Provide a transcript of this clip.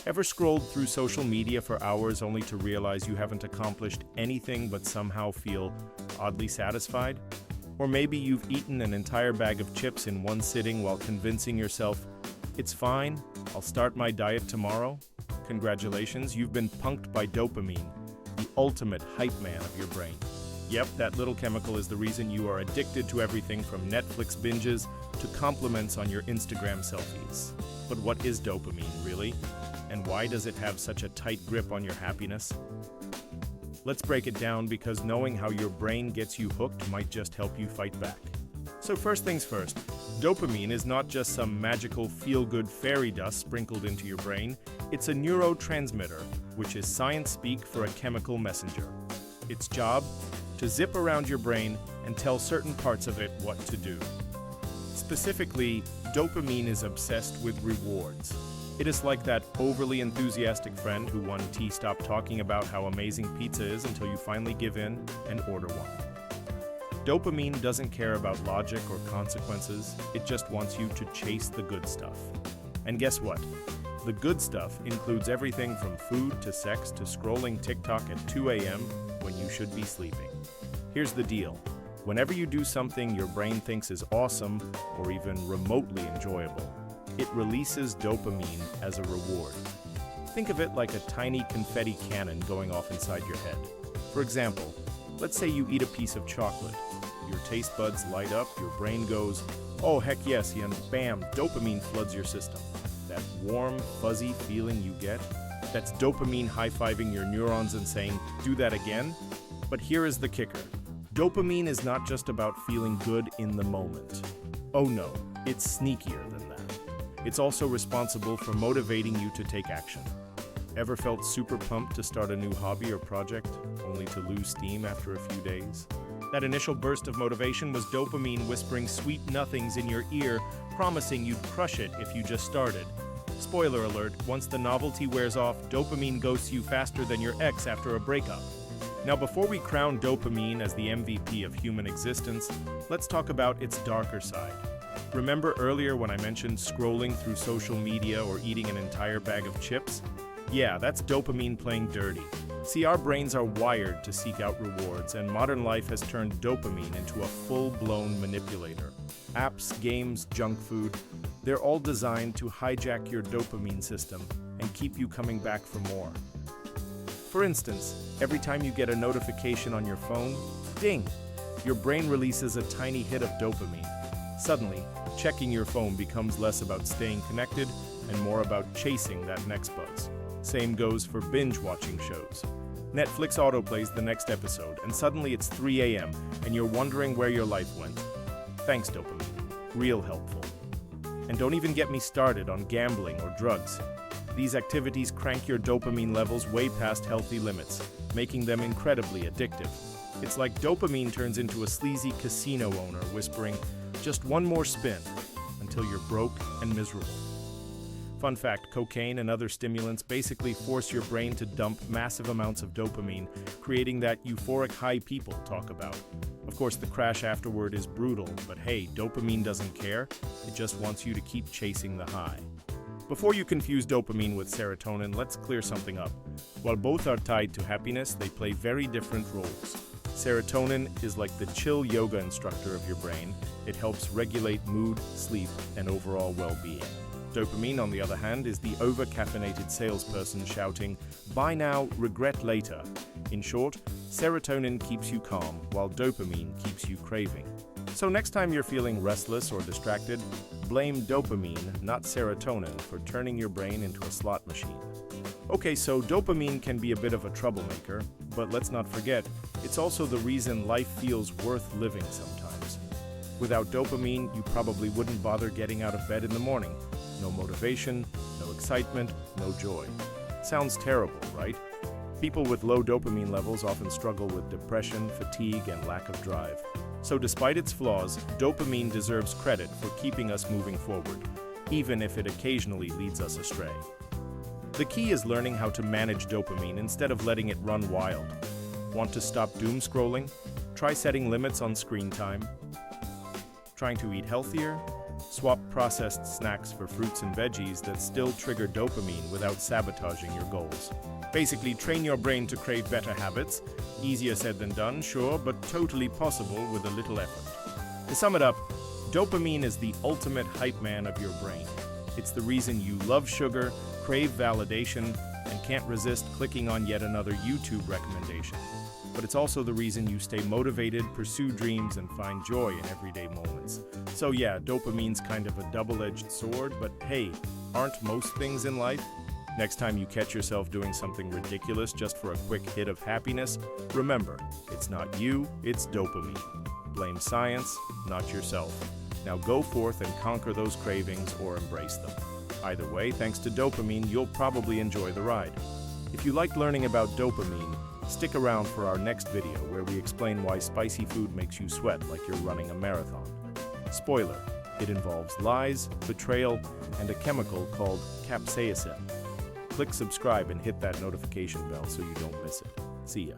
Ever scrolled through social media for hours only to realize you haven't accomplished anything but somehow feel oddly satisfied? Or maybe you've eaten an entire bag of chips in one sitting while convincing yourself, it's fine, I'll start my diet tomorrow? Congratulations, you've been punked by dopamine, the ultimate hype man of your brain. Yep, that little chemical is the reason you are addicted to everything from Netflix binges to compliments on your Instagram selfies. But what is dopamine, really? And why does it have such a tight grip on your happiness? Let's break it down because knowing how your brain gets you hooked might just help you fight back. So first things first, dopamine is not just some magical feel-good fairy dust sprinkled into your brain. It's a neurotransmitter, which is science speak for a chemical messenger. Its job? To zip around your brain and tell certain parts of it what to do. Specifically, dopamine is obsessed with rewards. It is like that overly enthusiastic friend who won't stop talking about how amazing pizza is until you finally give in and order one. Dopamine doesn't care about logic or consequences, it just wants you to chase the good stuff. And guess what? The good stuff includes everything from food to sex to scrolling TikTok at 2 a.m. when you should be sleeping. Here's the deal. Whenever you do something your brain thinks is awesome or even remotely enjoyable, it releases dopamine as a reward. Think of it like a tiny confetti cannon going off inside your head. For example, let's say you eat a piece of chocolate. Your taste buds light up, your brain goes, oh heck yes, and bam, dopamine floods your system. That warm, fuzzy feeling you get, that's dopamine high-fiving your neurons and saying, do that again? But here is the kicker. Dopamine is not just about feeling good in the moment. Oh no, it's sneakier than that. It's also responsible for motivating you to take action. Ever felt super pumped to start a new hobby or project, only to lose steam after a few days? That initial burst of motivation was dopamine whispering sweet nothings in your ear, promising you'd crush it if you just started. Spoiler alert, once the novelty wears off, dopamine ghosts you faster than your ex after a breakup. Now, before we crown dopamine as the MVP of human existence, let's talk about its darker side. Remember earlier when I mentioned scrolling through social media or eating an entire bag of chips? Yeah, that's dopamine playing dirty. See, our brains are wired to seek out rewards, and modern life has turned dopamine into a full-blown manipulator. Apps, games, junk food, they're all designed to hijack your dopamine system and keep you coming back for more. For instance, every time you get a notification on your phone, ding, your brain releases a tiny hit of dopamine. Suddenly, checking your phone becomes less about staying connected and more about chasing that next buzz. Same goes for binge-watching shows. Netflix autoplays the next episode, and suddenly it's 3 a.m. and you're wondering where your life went. Thanks, dopamine. Real helpful. And don't even get me started on gambling or drugs. These activities crank your dopamine levels way past healthy limits, making them incredibly addictive. It's like dopamine turns into a sleazy casino owner whispering, just one more spin, until you're broke and miserable. Fun fact, cocaine and other stimulants basically force your brain to dump massive amounts of dopamine, creating that euphoric high people talk about. Of course, the crash afterward is brutal, but hey, dopamine doesn't care. It just wants you to keep chasing the high. Before you confuse dopamine with serotonin, let's clear something up. While both are tied to happiness, they play very different roles. Serotonin is like the chill yoga instructor of your brain. It helps regulate mood, sleep, and overall well-being. Dopamine, on the other hand, is the over-caffeinated salesperson shouting, "Buy now, regret later." In short, serotonin keeps you calm, while dopamine keeps you craving. So next time you're feeling restless or distracted, blame dopamine, not serotonin, for turning your brain into a slot machine. Okay, so dopamine can be a bit of a troublemaker, but let's not forget, it's also the reason life feels worth living sometimes. Without dopamine, you probably wouldn't bother getting out of bed in the morning. No motivation, no excitement, no joy. Sounds terrible, right? People with low dopamine levels often struggle with depression, fatigue, and lack of drive. So despite its flaws, dopamine deserves credit for keeping us moving forward, even if it occasionally leads us astray. The key is learning how to manage dopamine instead of letting it run wild. Want to stop doom scrolling? Try setting limits on screen time. Trying to eat healthier? Swap processed snacks for fruits and veggies that still trigger dopamine without sabotaging your goals. Basically, train your brain to crave better habits. Easier said than done, sure, but totally possible with a little effort. To sum it up, dopamine is the ultimate hype man of your brain. It's the reason you love sugar, crave validation, and can't resist clicking on yet another YouTube recommendation. But it's also the reason you stay motivated, pursue dreams, and find joy in everyday moments. So yeah, dopamine's kind of a double-edged sword, but hey, aren't most things in life? Next time you catch yourself doing something ridiculous just for a quick hit of happiness, remember, it's not you, it's dopamine. Blame science, not yourself. Now go forth and conquer those cravings or embrace them. Either way, thanks to dopamine, you'll probably enjoy the ride. If you like learning about dopamine, stick around for our next video where we explain why spicy food makes you sweat like you're running a marathon. Spoiler, it involves lies, betrayal, and a chemical called capsaicin. Click subscribe and hit that notification bell so you don't miss it. See ya.